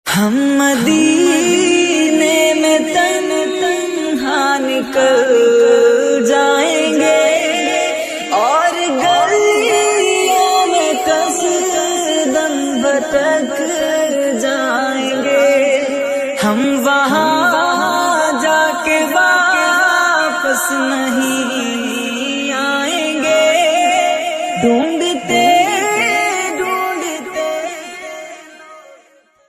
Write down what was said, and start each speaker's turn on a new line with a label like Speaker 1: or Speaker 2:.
Speaker 1: हम मदीने में तन्हा निकल जाएंगे और गलियों में कसदम भटक जाएंगे। हम वहाँ जाके वापस नहीं आएंगे।